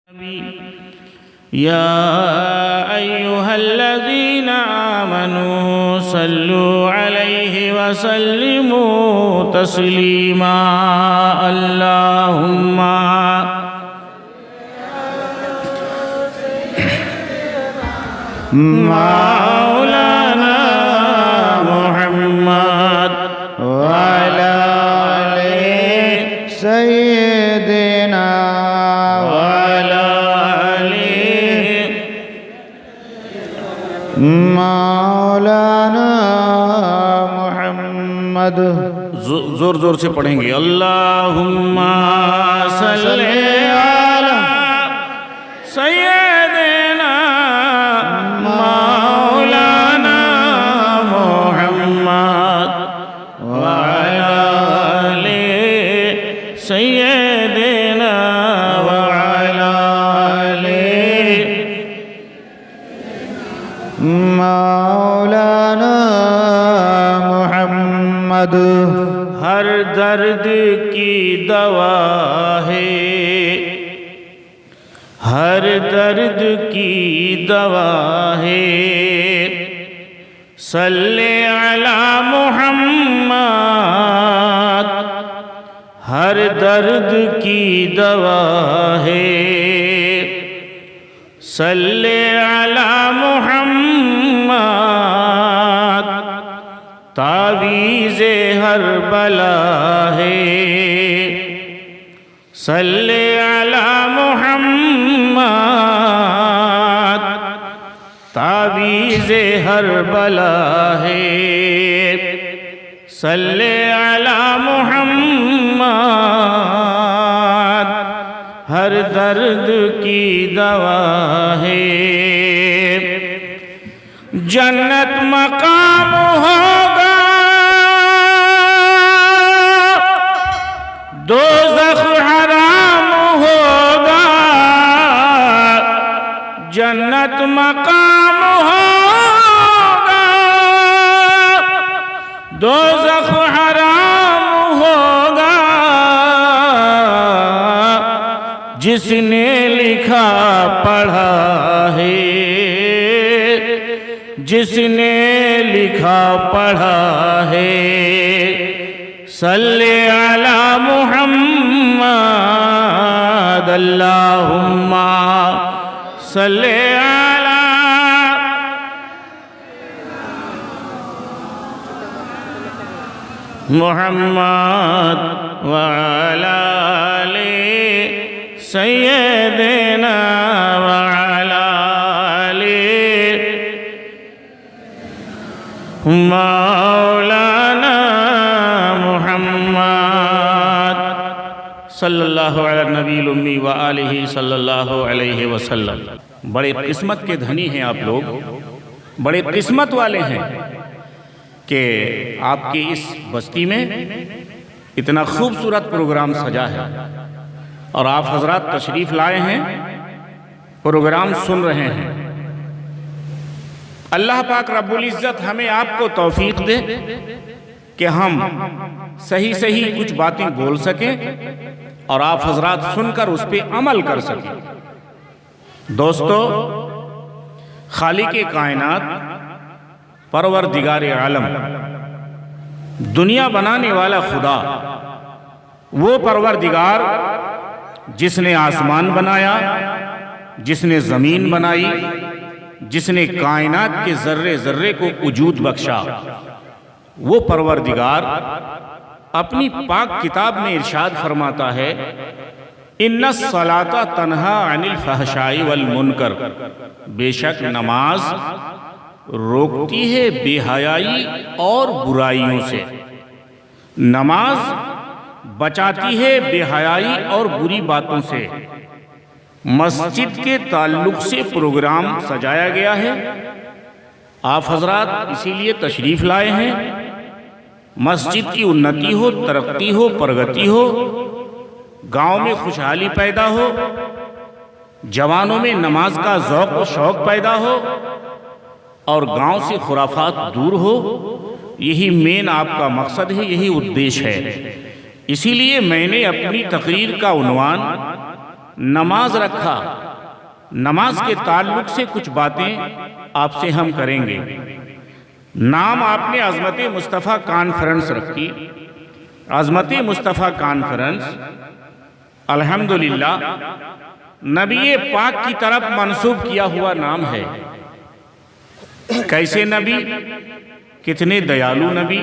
या अय्युहल्लज़ीना आमनू सल्लु अलैहि वसल्लिमू तस्लीमा। अल्लाहुम्मा मौलाना मुहम्मद व अला आले सय्यिदिना व अला आले मौलाना मुहम्मद। जोर जोर से पढ़ेंगे। अल्लाहुम्मा सल्ले अला सय्यिदिना मौलाना मुहम्मद व अला आले सय्यिदिना व अला आले मौलाना मुहम्मद। हर दर्द की दवा है, हर दर्द की दवा है, सल्ले अला मुहम्मद। हर दर्द की दवा है, सल्ले अला मुहम्मद। तावीज़े हर बला है, सल्ले अला मुहम्मद। तावीज़े हर बला है, सल्ले अला मुहम्मद। हर दर्द की दवा है, जन्नत मकाम होगा, दोज़ख हराम होगा। जन्नत मकाम होगा, दोज़ख हराम होगा। जिसने लिखा पढ़ा है, जिसने लिखा पढ़ा है, सल्ले अला मुहम्मद। अल्लाहुम्मा सल्ले अला मुहम्मद व अला आले सय्यिदिना व अला आले मौलाना मुहम्मद सल्लल्लाहु अला नबील उम्मी व आलिहि सल्लल्लाहु अलैहि वसल्लम। बड़े किस्मत के धनी हैं आप लोग, बड़े किस्मत वाले हैं कि आपकी इस बस्ती में इतना खूबसूरत प्रोग्राम सजा है और आप हजरात तशरीफ़ लाए हैं, प्रोग्राम सुन रहे हैं। अल्लाह पाक रब्बुल इज़्ज़त हमें आपको तौफीक दे कि हम सही सही कुछ बातें बोल सकें और आप हजरात सुनकर उस पर अमल कर सकें। दोस्तों, खालिक़े कायनात परवरदिगारे आलम, दुनिया बनाने वाला खुदा, वो परवरदिगार जिसने आसमान बनाया, जिसने ज़मीन बनाई, जिसने कायनात के ज़र्रे ज़र्रे को वजूद बख्शा, वो परवरदिगार अपनी पाक किताब में इरशाद फरमाता है, इन्नस सलाता तन्हा अनिल फहशाई वल मुनकर। बेशक नमाज रोकती है बेहयाई और बुराइयों से, नमाज बचाती है बेहयाई और बुरी बातों से। मस्जिद के ताल्लुक से प्रोग्राम सजाया गया है, आप हजरात इसीलिए तशरीफ़ लाए हैं। मस्जिद की उन्नति हो, तरक्की हो, प्रगति हो, गांव में खुशहाली पैदा हो, जवानों में नमाज का ज़ौक़ व शौक़ पैदा हो और गांव से खुराफात दूर हो। यही मेन आपका मकसद है, यही उद्देश्य है। इसीलिए मैंने अपनी तकरीर का उन्वान नमाज रखा। नमाज के ताल्लुक से कुछ बातें आपसे हम करेंगे। नाम आपने अज़मत मुस्तफ़ा कॉन्फ्रेंस रखी। अज़मत मुस्तफ़ा कॉन्फ्रेंस अल्हम्दुलिल्लाह नबी पाक की तरफ मंसूब किया हुआ नाम है। कैसे नबी, कितने दयालु नबी,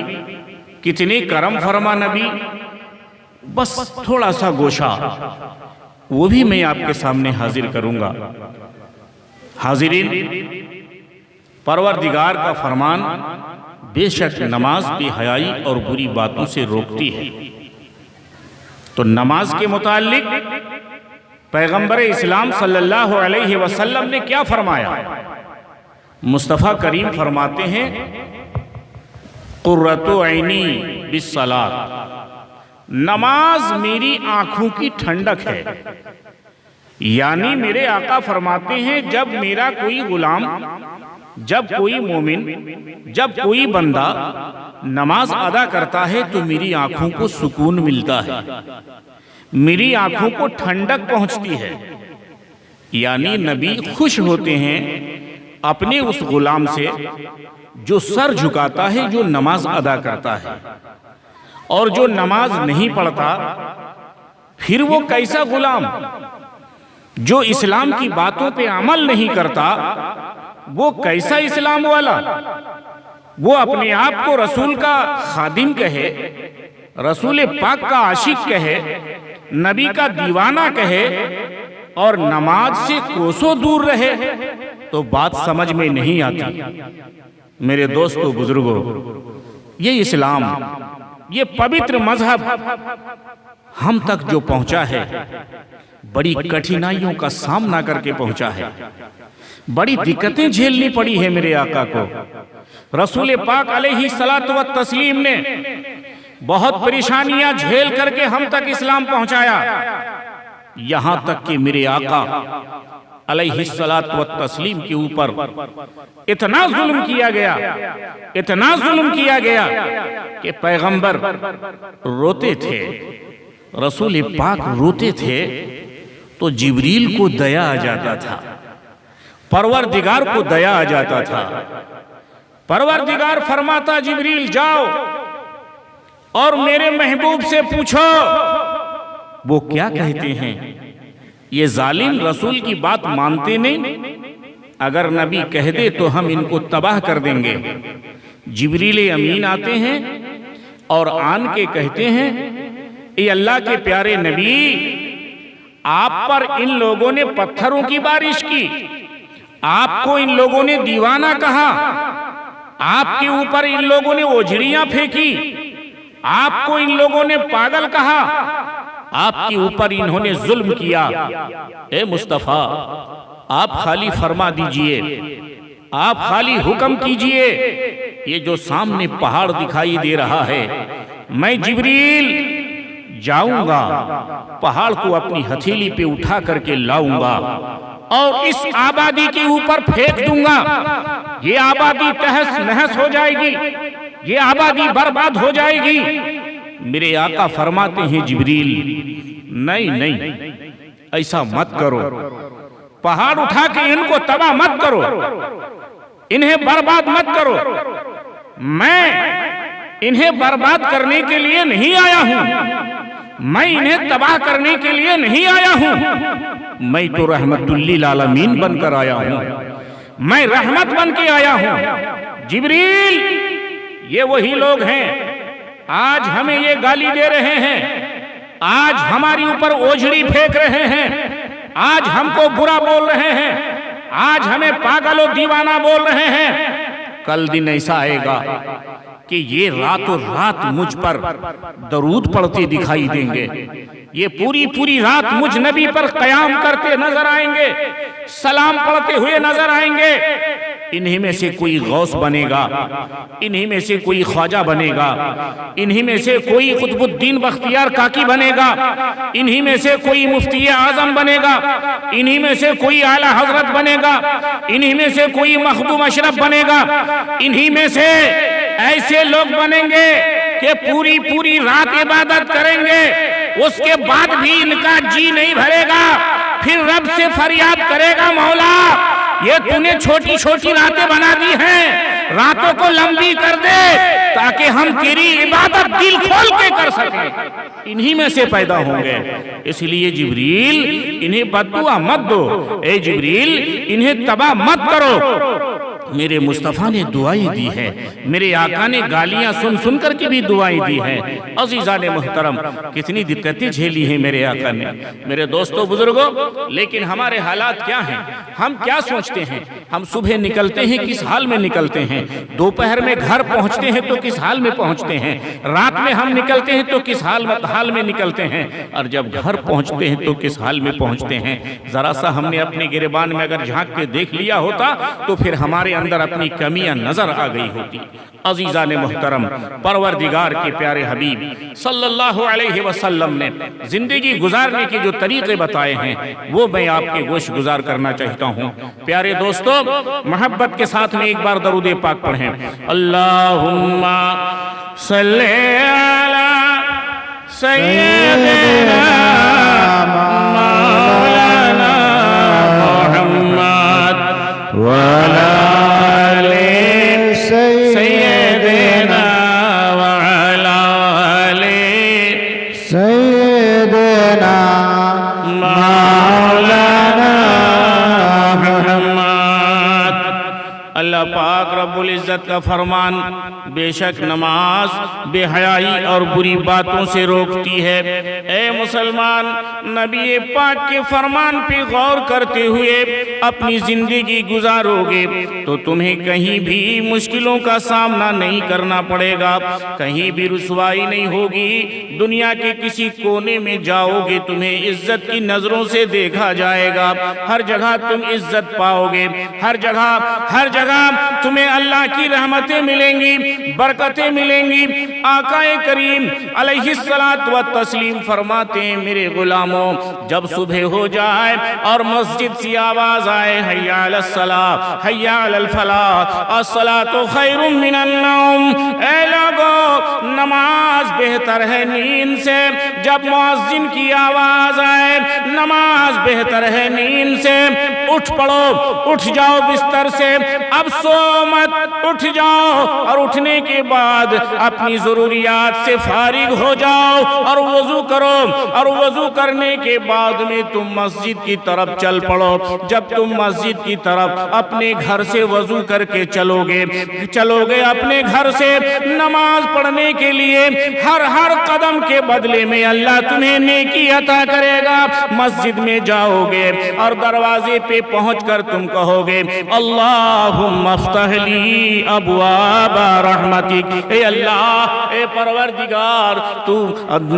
कितने करम फरमा नबी, बस थोड़ा सा गोशा वो भी मैं आपके सामने हाजिर करूंगा। हाजिरीन, परवरदिगार का फरमान बेशक नमाज बेहयाई और बुरी बातों से रोकती है। तो नमाज के मुताल्लिक पैगंबर इस्लाम सल्लल्लाहु अलैहि वसल्लम ने क्या फरमाया? मुस्तफ़ा करीम फरमाते हैं, कुर्रतु ऐनी बिस्सलात, नमाज मेरी आंखों की ठंडक है। यानी मेरे आका फरमाते हैं, जब मेरा कोई गुलाम, जब कोई मोमिन, जब कोई बंदा नमाज अदा करता है तो मेरी आंखों को सुकून मिलता है, मेरी आंखों को ठंडक पहुंचती है। यानी नबी खुश होते हैं अपने उस गुलाम से जो सर झुकाता है, जो नमाज अदा करता है। और जो नमाज नहीं पढ़ता, फिर वो कैसा गुलाम? जो इस्लाम की बातों पे अमल नहीं करता, वो कैसा इस्लाम वाला? वो अपने आप को रसूल का खादिम कहे, रसूल पाक का आशिक कहे, नबी का दीवाना कहे और नमाज से कोसों दूर रहे, तो बात समझ में नहीं आती। मेरे दोस्तों बुजुर्गों, ये इस्लाम, ये पवित्र मजहब हम तक जो पहुंचा है, बड़ी कठिनाइयों का सामना करके पहुंचा है। बड़ी दिक्कतें झेलनी पड़ी है मेरे आका को। रसूल पाक अलैहि सलातो व तस्लीम ने बहुत परेशानियां झेल करके हम तक इस्लाम पहुंचाया। यहां तक कि मेरे आका अलैहि सलातो व तस्लीम के ऊपर इतना जुल्म किया गया, इतना जुल्म किया गया कि पैगंबर रोते थे, रसूल पाक रोते थे तो जिब्रील को दया आ जाता था, परवरदिगार को दया आ जाता था। परवरदिगार फरमाता, जिब्रील जाओ और मेरे महबूब से पूछो वो क्या कहते हैं। ये जालिम रसूल की बात मानते नहीं, अगर नबी कह दे तो हम इनको तबाह कर देंगे। जिब्रील अमीन आते हैं और आन के कहते हैं, ये अल्लाह के प्यारे नबी, आप पर इन लोगों ने पत्थरों की बारिश की, आपको इन लोगों ने दीवाना कहा, आपके ऊपर इन लोगों ने ओझड़ियां फेंकी, आपको इन लोगों ने पागल कहा, आपके ऊपर इन्होंने जुल्म किया। ए मुस्तफा, आप खाली फरमा दीजिए, आप खाली हुक्म कीजिए। ये जो सामने पहाड़ दिखाई दे रहा है, मैं जिब्रील जाऊंगा, पहाड़ को अपनी हथेली पे उठा करके लाऊंगा और इस आबादी के ऊपर फेंक दूंगा। ये आबादी तहस नहस हो जाएगी, ये आबादी बर्बाद हो जाएगी। मेरे आका फरमाते हैं, जिब्रील नहीं नहीं, ऐसा मत करो, पहाड़ उठा के इनको तबाह मत करो, इन्हें बर्बाद मत करो। मैं इन्हें बर्बाद करने के लिए नहीं आया हूं, मैं इन्हें तबाह करने के लिए नहीं आया हूं। मैं तो रहमतुल्लिल आलमीन बनकर आया हूं, मैं रहमत बन के आया हूं। जिब्रील, ये वही लोग हैं आज हमें ये गाली दे रहे हैं, आज हमारी ऊपर ओझड़ी फेंक रहे हैं, आज हमको बुरा बोल रहे हैं, आज हमें पागल और दीवाना बोल रहे हैं। कल दिन ऐसा आएगा कि ये रातों रात मुझ पर दरूद पढ़ते दिखाई देंगे, ये पूरी पूरी रात मुझ नबी पर कयाम करते नजर आएंगे, सलाम पढ़ते हुए नजर आएंगे। इन्हीं में से कोई गौस बनेगा, इन्हीं में से कोई ख्वाजा बनेगा, इन्हीं में से कोई कुतुबुद्दीन बख्तियार काकी बनेगा, इन्हीं में से कोई मुफ्ती आजम बनेगा, इन्हीं में से कोई आला हजरत बनेगा, इन्हीं में से कोई मखदूम अशरफ बनेगा। इन्हीं में से ऐसे लोग बनेंगे कि पूरी पूरी रात इबादत करेंगे, उसके बाद भी इनका जी नहीं भरेगा। फिर रब से फरियाद करेगा, मौला ये तूने छोटी छोटी रातें बना दी हैं, रातों को लंबी कर दे ताकि हम तेरी इबादत दिल खोल के कर सकें। इन्हीं में से पैदा होंगे। इसलिए जिब्रील इन्हें बद्दुआ मत दो, ए जिब्रील इन्हें तबाह मत करो। मेरे मुस्तफ़ा ने दुआएं दी है, मेरे आका ने गालियां सुन सुन कर के भी दुआएं दी हैं। अज़ीज़ान मोहतरम, कितनी दिक्कतें झेली हैं मेरे आका ने, मेरे दोस्तों बुजुर्गों। लेकिन हमारे हालात क्या हैं, हम क्या सोचते हैं? हम सुबह निकलते हैं किस हाल में निकलते हैं, दोपहर में घर पहुंचते हैं तो किस हाल में पहुंचते हैं, रात में हम निकलते हैं तो किस हाल में निकलते हैं, और जब घर पहुंचते हैं तो किस हाल में पहुंचते हैं। जरा सा हमने अपने गिरबान में अगर झांक के देख लिया होता तो फिर हमारे अंदर अपनी कमियां नजर आ गई होती। अज़ीज़ान मोहतरम, परवरदिगार के प्यारे हबीब सल्लल्लाहु अलैहि वसल्लम ने जिंदगी गुजारने के जो तरीके बताए हैं वो मैं आपके गोश गुजार करना चाहता हूँ। प्यारे दोस्तों, मोहब्बत के साथ में एक बार दरूद पाक पढ़ें। अल्लाहुम्मा सल्ली अला सय्यिदिना मौलाना मुहम्मद व अला सय्यिदिना व अला सय्यिदिना मौलाना मुहम्मद। अल्लाह पाक रब्बुल इज़्ज़त का फरमान, बेशक नमाज बेहयाई और बुरी बातों से रोकती है। ए मुसलमान, नबी पाक के फरमान पे गौर करते हुए अपनी जिंदगी गुजारोगे तो तुम्हें कहीं भी मुश्किलों का सामना नहीं करना पड़ेगा, कहीं भी रुसवाई नहीं होगी। दुनिया के किसी कोने में जाओगे तुम्हें इज्जत की नजरों से देखा जाएगा, हर जगह तुम इज्जत पाओगे, हर जगह तुम्हें अल्लाह की रहमतें मिलेंगी, बरकतें मिलेंगी। आकाए करीम अलैहिस्सलात व तस्लीम फरमाते हैं, मेरे गुलामों, जब सुबह हो जाए और मस्जिद से आवाज आए, हय्या अलस सलाह हय्या अलल फलाह अस्सलातु खैरुम मिनन नौम, ऐ लोगों नमाज बेहतर है नींद से। जब मुअज्जिन की आवाज आए, नमाज बेहतर है नींद से। उठ पड़ो, उठ जाओ बिस्तर से, अब सो मत, उठ जाओ और उठने के बाद अपनी जरूरियात से फारिग हो जाओ और वजू करो, और वजू करने के बाद में तुम मस्जिद की तरफ चल पड़ो। जब तुम मस्जिद की तरफ अपने घर से वजू करके चलोगे अपने घर से नमाज पढ़ने के लिए, हर कदम के बदले में अल्लाह तुम्हें नेकी अता करेगा। मस्जिद में जाओगे और दरवाजे पे पहुंचकर तुम कहोगे, अल्लाहुम्मा अफ्तह ली अबवाब रहमतिक, ए अल्लाह, ए परवरदिगार, तू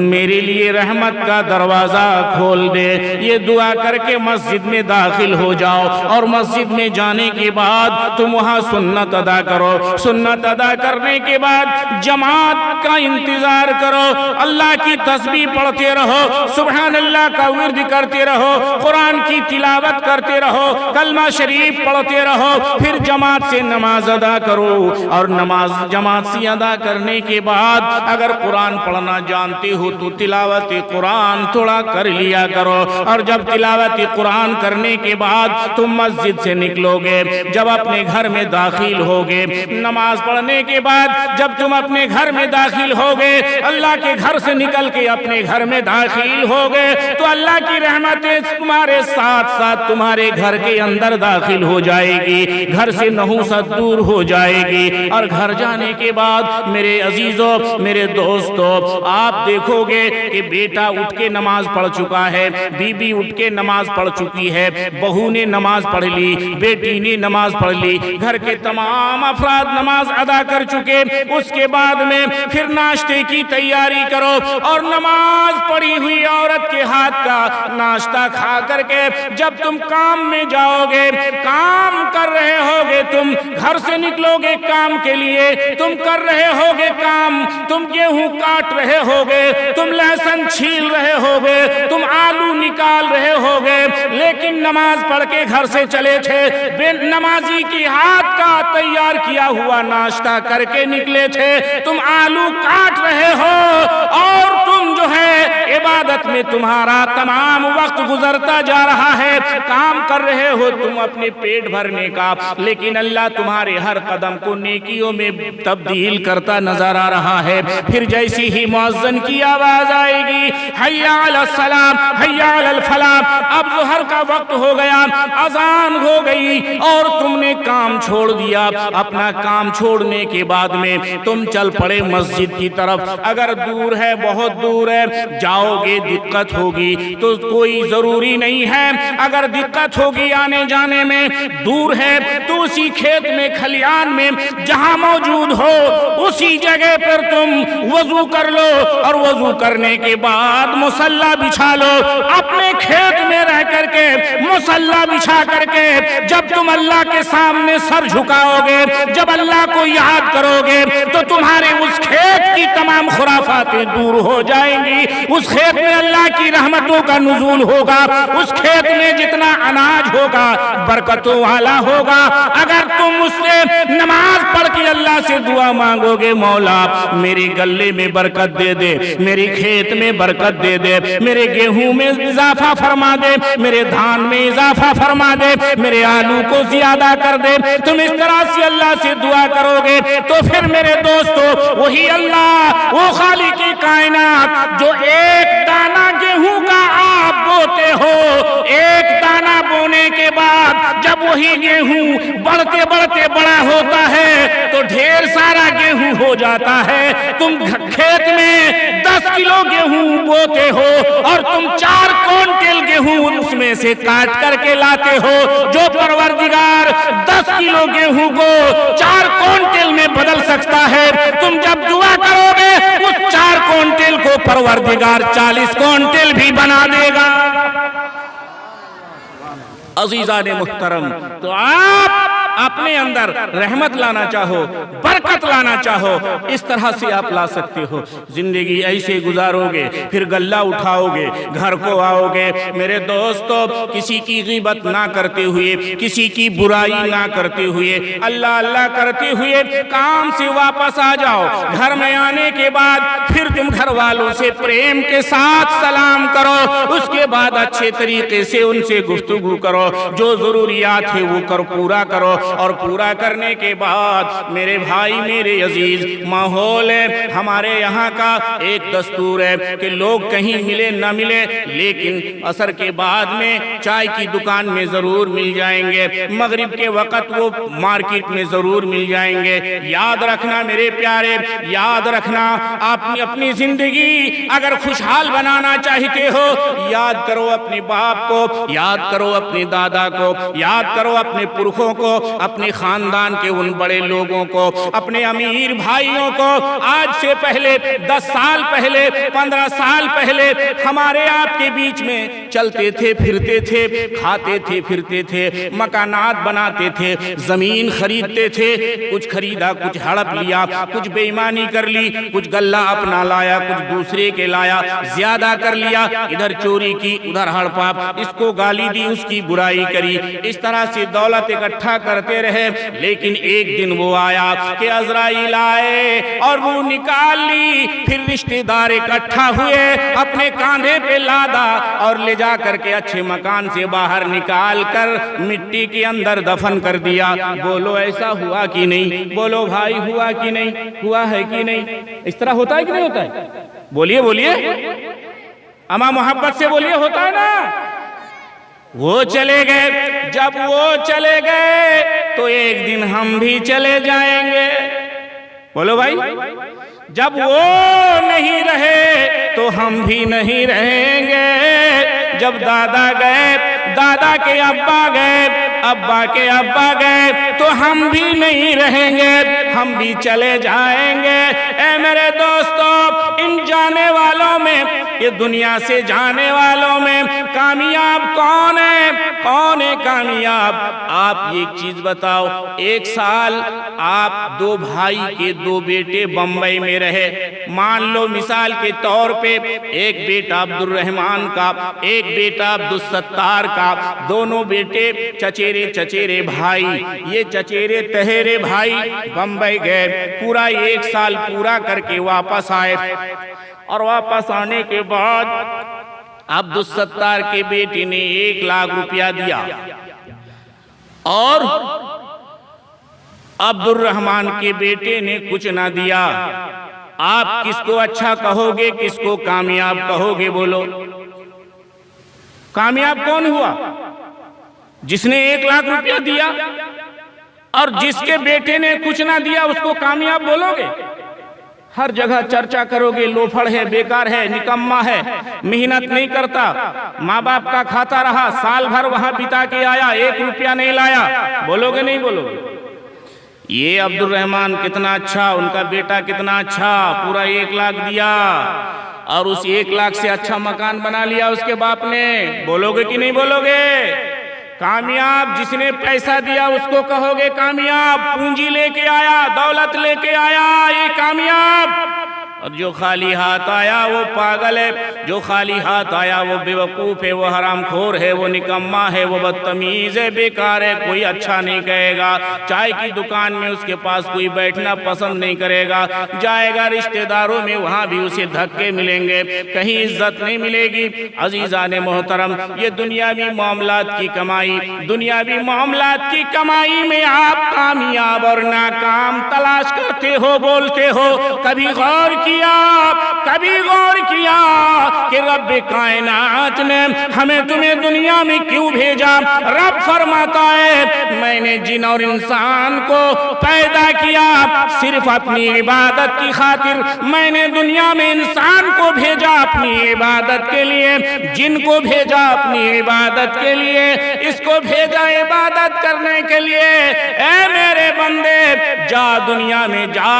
मेरे लिए रहमत का दरवाजा खोल दे। ये दुआ करके मस्जिद में दाखिल हो जाओ और मस्जिद में जाने के बाद तुम वहां सुन्नत अदा करो। सुन्नत अदा करने के बाद जमात का इंतजार करो, अल्लाह की तस्बीह पढ़ते रहो, सुभान अल्लाह का विर्द करते रहो, कुरान की तिलावत करते रहो, कलमा शरीफ पढ़ते रहो, फिर जमात से नमाज अदा करो। और नमाज जमात से अदा करने के बाद अगर कुरान पढ़ना जानते हो तो तिलावत कुरान थोड़ा कर लिया करो। और जब तिलावत कुरान करने के बाद तुम मस्जिद से निकलोगे, जब अपने घर में दाखिल होगे, नमाज पढ़ने के बाद जब तुम अपने घर में दाखिल होगे, अल्लाह के घर से निकल के अपने घर में दाखिल होगे, तो अल्लाह की रहमतें तुम्हारे साथ साथ तुम्हारे घर के अंदर दाखिल हो जाएगी, घर से नहुसत दूर हो जाएगी। और घर जाने के बाद मेरे अजीजों, मेरे दोस्तों, आप देखोगे कि बेटा उठ के नमाज पढ़ चुका है, बीबी उठ के नमाज पढ़ चुकी है, बहू ने नमाज पढ़ ली, बेटी ने नमाज पढ़ ली, घर के तमाम अफराद नमाज अदा कर चुके। उसके बाद में फिर नाश्ते की तैयारी करो और नमाज पढ़ी हुई औरत के हाथ का नाश्ता खा करके जब तुम काम में जाओगे, काम कर रहे होगे, तुम घर से निकलोगे काम के लिए, तुम कर रहे होगे काम, तुम गेहूं काट रहे होगे, तुम लहसुन छील रहे होगे, तुम आलू निकाल रहे होगे, लेकिन नमाज पढ़ के घर से चले थे, नमाजी की हाथ का तैयार किया हुआ नाश्ता करके निकले थे, तुम आलू काट रहे हो और तुम तुम जो है इबादत में तुम्हारा तमाम वक्त गुजरता जा रहा है, काम कर रहे हो तुम अपने पेट भरने का, लेकिन अल्लाह तुम्हारे हर कदम को नेकियों में तब्दील करता नजर आ रहा है। फिर जैसी ही मुअज्जिन की आवाज आएगी, हय्या अलस सलाम हय्या अलल फलाह, अब ज़ोहर का वक्त हो गया, अजान हो गई और तुमने काम छोड़ दिया। अपना काम छोड़ने के बाद में तुम चल पड़े मस्जिद की तरफ। अगर दूर है, बहुत दूर है, जाओगे दिक्कत होगी तो कोई जरूरी नहीं है। अगर दिक्कत होगी आने जाने में, दूर है तो उसी खेत में खलियान में जहां मौजूद हो उसी जगह पर तुम वजू कर लो और वजू करने के बाद मुसल्ला बिछा लो। अपने खेत में रह करके मुसल्ला बिछा करके जब तुम अल्लाह के सामने सर झुकाओगे, जब अल्लाह को याद करोगे तो तुम्हारे उस खेत की तमाम खुराफातें दूर हो जाएंगी। उस खेत में अल्लाह की रहमतों का नुज़ूल होगा। उस खेत में जितना अनाज होगा बरकतों वाला होगा। अगर तुम उससे नमाज पढ़ के अल्लाह से दुआ मांगोगे, मौला मेरे गले में बरकत दे दे, मेरे खेत में बरकत दे दे, मेरे गेहूं में इजाफा फरमा दे, मेरे धान में इजाफा फरमा दे, मेरे आलू को ज्यादा कर दे, तुम इस तरह से अल्लाह से दुआ करोगे तो फिर मेरे दोस्तों वही अल्लाह, वो खालिक कायनात जो एक दाना गेहूं का आप बोते हो, एक दाना बोने के बाद जब वही गेहूं बढ़ते बढ़ते बड़ा होता है तो ढेर सारा गेहूं हो जाता है। तुम खेत में 10 किलो गेहूं बोते हो और तुम 4 क्विंटल गेहूं उसमें से काट करके लाते हो। जो परवरदिगार 10 किलो गेहूं को 4 क्विंटल में बदल सकता है, तुम जब दुआ करोगे उस 4 क्विंटल को परवरदिगार 40 क्विंटल भी बना देगा। अजीजा ने मुहतरम, तो आप अपने अंदर रहमत लाना चाहो, बरकत लाना चाहो, इस तरह से आप ला सकते हो। जिंदगी ऐसे गुजारोगे, फिर गल्ला उठाओगे, घर को आओगे। मेरे दोस्तों, किसी की ग़ीबत ना करते हुए, किसी की बुराई ना करते हुए, अल्लाह अल्लाह करते हुए काम से वापस आ जाओ। घर में आने के बाद फिर तुम घर वालों से प्रेम के साथ सलाम करो, उसके बाद अच्छे तरीके से उनसे गुफ्तगू करो, जो जरूरियात है वो पूरा करो। और पूरा करने के बाद मेरे भाई, मेरे अजीज, माहौल है हमारे यहाँ का एक दस्तूर है कि लोग कहीं मिले न मिले लेकिन असर के बाद में चाय की दुकान में जरूर मिल जाएंगे, मगरिब के वक़्त वो मार्केट में जरूर मिल जाएंगे। याद रखना मेरे प्यारे, याद रखना, आप अपनी जिंदगी अगर खुशहाल बनाना चाहते हो, याद करो अपने बाप को, याद करो अपने दादा को, याद करो अपने पुरखों को, अपने खानदान के उन बड़े लोगों को, अपने अमीर भाइयों को। आज से पहले 10 साल पहले, 15 साल पहले हमारे आपके बीच में चलते थे, फिरते थे, खाते थे, फिरते थे, मकानात बनाते थे, जमीन खरीदते थे। कुछ खरीदा, कुछ हड़प लिया, कुछ बेईमानी कर ली, कुछ गल्ला अपना लाया, कुछ दूसरे के लाया, ज्यादा कर लिया, इधर चोरी की, उधर हड़पा, इसको गाली दी, उसकी बुराई करी। इस तरह से दौलत इकट्ठा करते रहे। लेकिन एक दिन वो आया कि अज़राइल आए और वो निकाल ली। फिर रिश्तेदार इकट्ठा हुए, अपने कांधे पे लादा और ले जा करके अच्छे मकान से बाहर निकाल कर मिट्टी के अंदर दफन कर दिया। बोलो ऐसा हुआ कि नहीं? बोलो भाई हुआ कि नहीं? हुआ है कि नहीं? इस तरह होता है कि नहीं होता है? बोलिए बोलिए, अमा मोहब्बत से बोलिए, होता है ना? वो चले गए, जब वो चले गए तो एक दिन हम भी चले जाएंगे। बोलो भाई, जब वो नहीं रहे तो हम भी नहीं रहेंगे। जब दादा गए, दादा के अब्बा गए, अब्बा के अब्बा गए तो हम भी नहीं रहेंगे, हम भी चले जाएंगे। ऐ मेरे दोस्तों, इन जाने वालों में, ये दुनिया से जाने वालों में कामयाब कौन है? कौन है कामयाब? आप एक चीज बताओ, एक साल आप 2 भाई के 2 बेटे बम्बई में रहे। मान लो मिसाल के तौर पे एक बेटा अब्दुल रहमान का, एक बेटा अब्दुल सत्तार का, दोनों बेटे चचेरे चचेरे भाई। ये चचेरे तहेरे भाई बम्बई गए, पूरा 1 साल पूरा करके वापस आए और वापस आने के बाद अब्दुल सत्तार के बेटे ने 1 लाख रुपया दिया और अब्दुल रहमान के बेटे ने कुछ ना दिया। आप किसको अच्छा कहोगे, किसको कामयाब कहोगे? बोलो, कामयाब कौन हुआ? जिसने 1 लाख रुपया दिया और जिसके बेटे ने कुछ ना दिया उसको कामयाब बोलोगे? हर जगह चर्चा करोगे, लोफड़ है, बेकार है, निकम्मा है, मेहनत नहीं करता, माँ बाप का खाता रहा, साल भर वहां बिता के आया, 1 रुपया नहीं लाया, बोलोगे नहीं बोलोगे? ये अब्दुल रहमान कितना अच्छा, उनका बेटा कितना अच्छा, पूरा 1 लाख दिया और उस 1 लाख से अच्छा मकान बना लिया उसके बाप ने, बोलोगे कि नहीं बोलोगे? कामयाब जिसने पैसा दिया उसको कहोगे कामयाब, पूंजी लेके आया, दौलत लेके आया, ये कामयाब। और जो खाली हाथ आया वो पागल है, जो खाली हाथ आया वो बेवकूफ़ है, वो हरामखोर है, वो निकम्मा है, वो बदतमीज़ है, बेकार है, कोई अच्छा नहीं कहेगा। चाय की दुकान में उसके पास कोई बैठना पसंद नहीं करेगा, जाएगा रिश्तेदारों में वहाँ भी उसे धक्के मिलेंगे, कहीं इज्जत नहीं मिलेगी। अजीज़ाने मोहतरम, ये दुनियावी मामलात की कमाई, दुनियावी मामलात की कमाई में आप कामयाब और नाकाम तलाश करते हो, बोलते हो। कभी गौर किया कि रब कायनात ने हमें तुम्हें दुनिया में क्यों भेजा? रब फरमाता है मैंने जिन और इंसान को पैदा किया सिर्फ अपनी इबादत की खातिर। मैंने दुनिया में इंसान को भेजा अपनी इबादत के लिए, जिन को भेजा अपनी इबादत के लिए, इसको भेजा इबादत करने के लिए। ऐ मेरे बंदे, जा दुनिया में जा,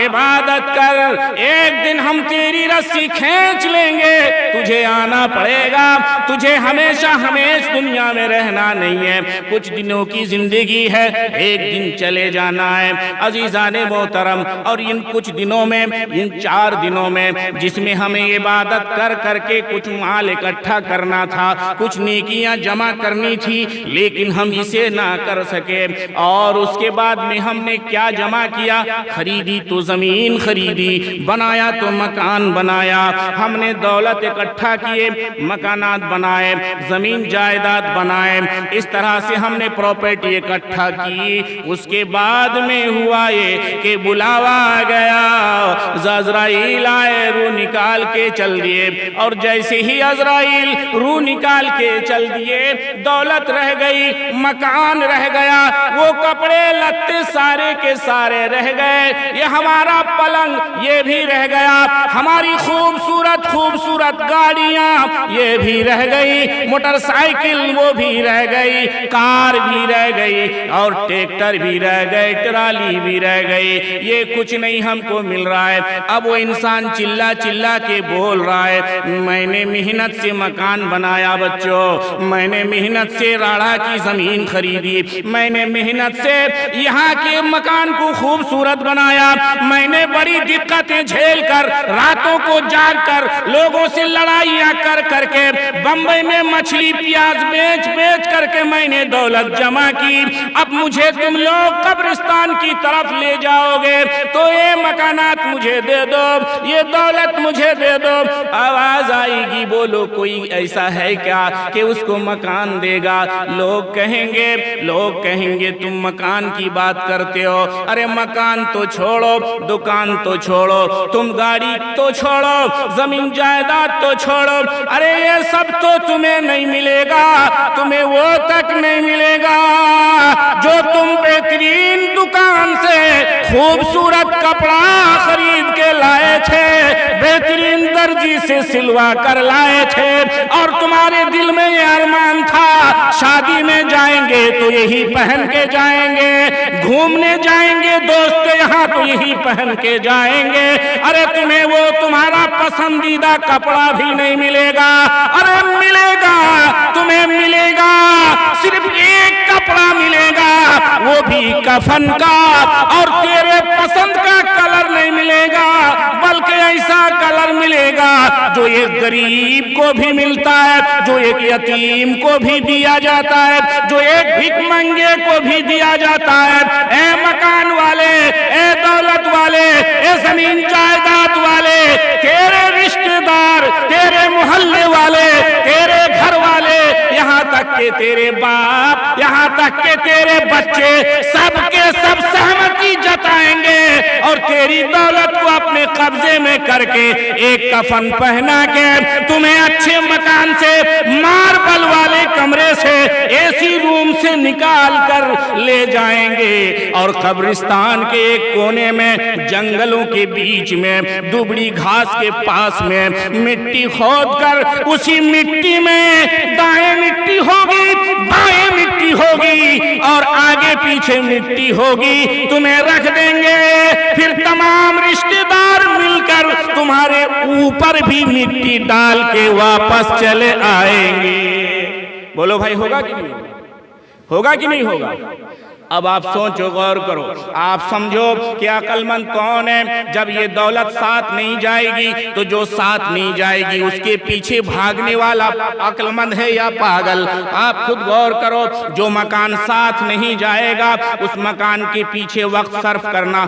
इबादत कर, एक दिन हम तेरी रस्सी खींच लेंगे, तुझे आना पड़ेगा, तुझे हमेशा हमेशा दुनिया में रहना नहीं है, कुछ दिनों की जिंदगी है, एक दिन चले जाना है। अजीज़ाने मोहतरम, और इन कुछ दिनों में, इन 4 दिनों में जिसमें हमें इबादत कर करके कुछ माल इकट्ठा करना था, कुछ नेकियां जमा करनी थी, लेकिन हम इसे ना कर सके। और उसके बाद में हमने क्या जमा किया? खरीदी तो जमीन खरीदी, बनाया तो मकान बनाया, हमने दौलत इकट्ठा किए, मकानात बनाए, जमीन जायदाद बनाए, इस तरह से हमने प्रॉपर्टी इकट्ठा की। उसके बाद में हुआ ये कि बुलावा आ गया, अज़राइल आए, रूह निकाल के चल दिए, और जैसे ही अज़राइल रूह निकाल के चल दिए, दौलत रह गई, मकान रह गया, वो कपड़े लत्ते सारे के सारे रह गए, ये हमारा पलंग ये भी रह गया, हमारी खूबसूरत खूबसूरत गाड़ियां ये भी रह गई, मोटरसाइकिल वो भी रह गई, कार भी रह गई, और ट्रैक्टर भी रह गए, ट्राली भी रह गई। ये कुछ नहीं हमको मिल रहा है। अब वो इंसान चिल्ला चिल्ला के बोल रहा है मैंने मेहनत से मकान बनाया बच्चों, मैंने मेहनत से राड़ा की जमीन खरीदी, मैंने मेहनत से यहाँ के मकान को खूबसूरत बनाया, मैंने बड़ी दिक्कतें झेल कर, रातों को जाग कर, लोगों से लड़ाइयाँ कर करके, बम्बई में मछली प्याज बेच बेच करके मैंने दौलत जमा की। अब मुझे तुम लोग कब्रिस्तान की तरफ ले जाओगे तो ये मकानात मुझे दे दो, ये दौलत मुझे दे दो। आवाज आएगी, बोलो कोई ऐसा है क्या कि उसको मकान देगा? लोग कहेंगे तुम मकान की बात करते हो, अरे मकान तो छोड़ो, दुकान तो छोड़ो, तुम गाड़ी तो छोड़ो, जमीन जायदाद तो छोड़ो, अरे ये सब तो तुम्हें नहीं मिलेगा, तुम्हें वो तक नहीं मिलेगा जो तुम बेहतरीन दुकान से खूबसूरत कपड़ा खरीद के लाए थे, बेहतरीन दर्जी से सिलवा कर लाए थे, और तुम्हारे दिल में ये अरमान था शादी में जाएंगे तो यही पहन के जाएंगे, घूमने जाएंगे दोस्त के यहाँ तो यही पहन के जाएंगे। अरे तुम्हें वो तुम्हारा पसंदीदा कपड़ा भी नहीं मिलेगा, अरे मिलेगा, तुम्हें मिलेगा, सिर्फ एक कपड़ा मिलेगा, वो भी कफन का, और तेरे पसंद का कलर नहीं मिलेगा, बल्कि ऐसा कलर मिलेगा जो एक गरीब को भी मिलता है, जो एक यतीम को भी दिया जाता है, जो एक भिखमंगे को भी दिया जाता है। ए मकान वाले, ए दौलत वाले, ए जमीन जायदाद वाले, तेरे रिश्तेदार, तेरे मोहल्ले वाले, तेरे घर वाले, यहाँ तक के तेरे बाप, यहाँ तक के तेरे बच्चे, सबके सब सहमति जताएंगे और तेरी दौलत को अपने कब्जे में करके एक कफन पहना के तुम्हें अच्छे मकान से, मार्बल वाले कमरे से, एसी रूम से निकाल कर ले जाएंगे और कब्रिस्तान के एक कोने में, जंगलों के बीच में, दुबड़ी घास के पास में मिट्टी खोद कर उसी मिट्टी में दाएं मिट्टी होगी, बाएं मिट्टी होगी और आगे पीछे मिट्टी होगी, तुम्हें रख देंगे। फिर तमाम रिश्तेदार मिलकर तुम्हारे ऊपर भी मिट्टी डाल के वापस चले आएंगे। बोलो भाई, होगा कि नहीं होगा? कि नहीं होगा? अब आप सोचो, गौर करो, आप समझो कि अक्लमंद कौन है। जब ये दौलत साथ नहीं जाएगी तो जो साथ नहीं जाएगी उसके पीछे भागने वाला अक्लमंद है या पागल? आप खुद गौर करो। जो मकान साथ नहीं जाएगा उस मकान के पीछे वक्त सर्फ करना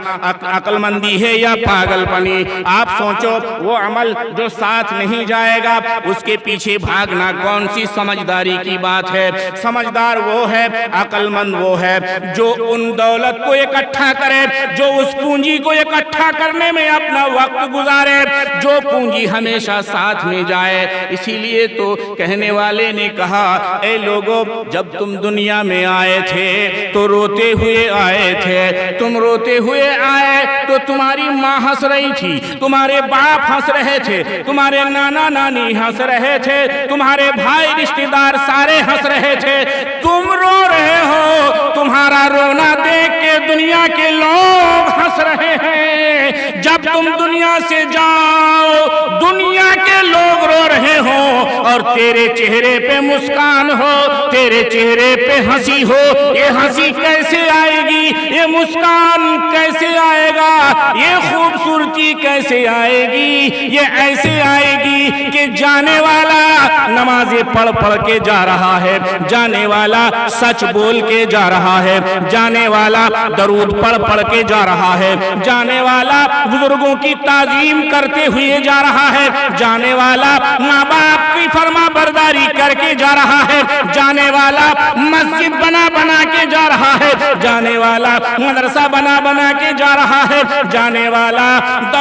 अक्लमंदी है या पागलपनी? आप सोचो, वो अमल जो साथ नहीं जाएगा उसके पीछे भागना कौन सी समझदारी की बात है? समझदार वो है, अक्लमंद वो है जो उन दौलत को इकट्ठा करे, जो उस पूंजी को इकट्ठा करने में अपना वक्त गुजारे, जो पूंजी हमेशा साथ में जाए। इसीलिए तो कहने वाले ने कहा, ए लोगों, जब तुम दुनिया में आए थे तो रोते हुए आए थे। तुम रोते हुए आए तो तुम्हारी माँ हंस रही थी, तुम्हारे बाप हंस रहे थे, तुम्हारे नाना नानी हंस रहे थे, तुम्हारे भाई रिश्तेदार सारे हंस रहे थे। तुम रो रहे हो, तुम्हारा रोना देख के दुनिया के लोग हंस रहे हैं। जब तुम दुनिया से जाओ, दुनिया के लोग रो रहे हो और तेरे चेहरे पे मुस्कान हो, तेरे चेहरे पे हंसी हो। ये हंसी कैसे आएगी? ये मुस्कान कैसे आएगा? ये खूबसूरती कैसे आएगी? ये ऐसे आएगी कि जाने वाला नमाजें पढ़ पढ़ के जा रहा है, जाने वाला सच बोल के जा रहा है, जाने वाला दरूद पढ़ पढ़ के जा रहा है, जाने वाला बुजुर्गों की ताजीम करते हुए जा रहा है, जाने वाला माँ बाप की फरमा बरदारी करके जा रहा है, जाने वाला मस्जिद बना बना के जा रहा है, जाने वाला मदरसा बना बना के जा रहा है, जाने वाला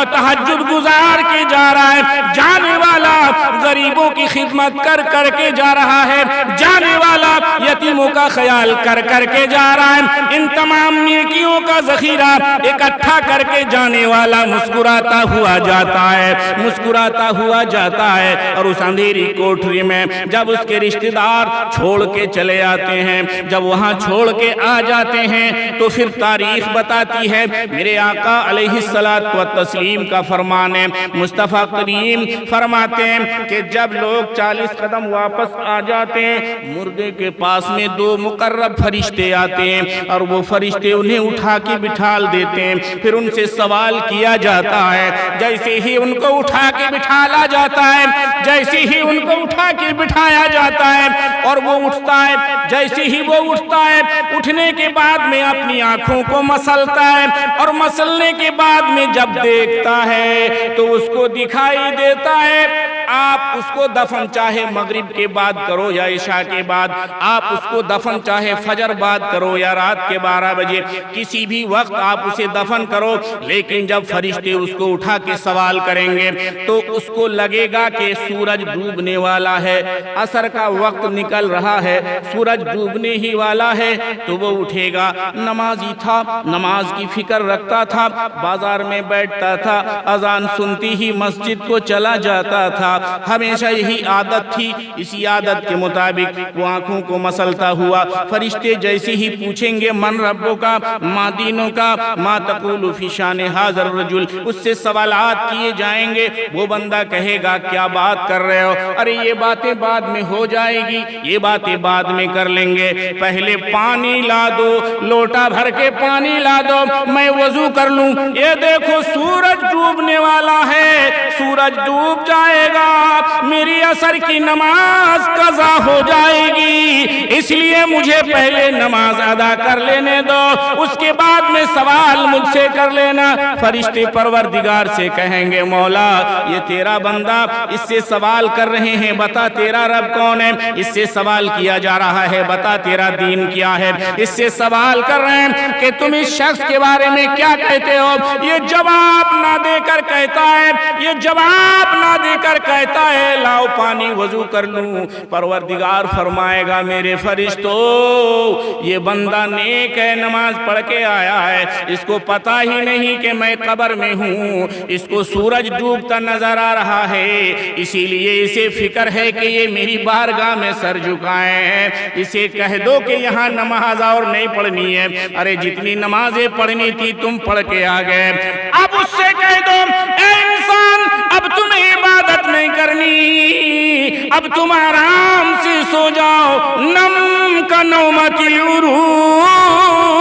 तहज्जुद गुजार के जा रहा है, जाने वाला गरीबों की खिदमत कर कर के जा रहा है, जाने वाला यतीमों का ख्याल कर कर के जा रहा है। इन तमाम नेकियों का जखीरा इकट्ठा करके जाने वाला मुस्कुराता हुआ जाता है, मुस्कुराता हुआ जाता है। और उस अंधेरी कोठरी में जब उसके रिश्तेदार छोड़ के चले आते हैं, जब वहां छोड़ के आ जाते हैं तो फिर तारीख बताती है, मेरे आका अलैहिस्सलात व तस्लीम का फरमान है, मुस्तफ़ा करीम फरमाते हैं कि जब लोग 40 कदम वापस आ जाते हैं, मुर्दे के पास में 2 मुकर्रब फरिश्ते आते हैं और वो फरिश्ते उन्हें उठा के बिठाल देते हैं। फिर उनसे सवाल किया जाता है, जैसे ही उनको उठा के बिठाला जाता है, जैसे ही उनको उठा के बिठाया जाता है और वो उठता है, जैसे ही वो उठता है, उठने के बाद में अपनी आंखों को मसलता है और मसलने के बाद में जब देखता है तो उसको दिखाई देता है। आप उसको दफन चाहे मगरिब के बाद करो या इशा के बाद, आप उसको दफन चाहे फजर बाद करो या रात के 12 बजे, किसी भी वक्त आप उसे दफन करो। लेकिन जब फरिश्ते उसको उठा के सवाल करेंगे तो उसको लगेगा कि सूरज डूबने वाला है, असर का वक्त निकल रहा है, सूरज डूबने ही वाला है। तो वो उठेगा, नमाजी था, नमाज की फिक्र रखता था, बाजार में बैठता था, अजान सुनती ही मस्जिद को चला जाता था, हमेशा यही आदत थी। इसी आदत के मुताबिक वो आंखों को मसलता हुआ, फरिश्ते जैसे ही पूछेंगे मन रब्बो का, मा दीनों का, मा तक़ूलु फी शान हाज़र रजुल, उससे सवालात किए जाएंगे। वो बंदा कहेगा क्या बात कर रहे हो? अरे ये बातें बाद में हो जाएगी, ये बातें बाद में कर लेंगे, पहले पानी ला दो, लोटा भर के पानी ला दो, मैं वजू कर लूं। ये देखो सूरज डूबने वाला है, सूरज डूब जाएगा, मेरी असर की नमाज कज़ा हो जाएगी, इसलिए मुझे पहले नमाज अदा कर लेने दो, उसके बाद में सवाल मुझसे कर लेना। फरिश्ते परवरदिगार से कहेंगे, मौला ये तेरा बंदा, इससे सवाल कर रहे हैं, बता तेरा रब कौन है। इससे सवाल किया जा रहा है, बता तेरा दीन क्या है। इससे सवाल कर रहे हैं कि तुम इस शख्स के बारे में क्या कहते हो। ये जवाब ना देकर कहता है, ये जवाब ना देकर कहता है, लाओ पानी वजू कर लूं। परवरदिगार फरमाएगा, मेरे फरिश्तों ये बंदा नेक है, नमाज पढ़ के आया है, इसको पता ही नहीं कि मैं कब्र में हूँ, इसको सूरज डूबता नजर आ रहा है, इसीलिए इसे फिक्र है कि ये मेरी बारगाह में सर झुकाए हैं। इसे कह दो कि यहाँ नमाज और नहीं पढ़नी है। अरे जितनी नमाजें पढ़नी थी तुम पढ़ के आ गए। अब उससे कह दो, ए इंसान अब तुम्हें इबादत नहीं करनी, अब तुम आराम से सो जाओ, नम का नौमतिल उरूस,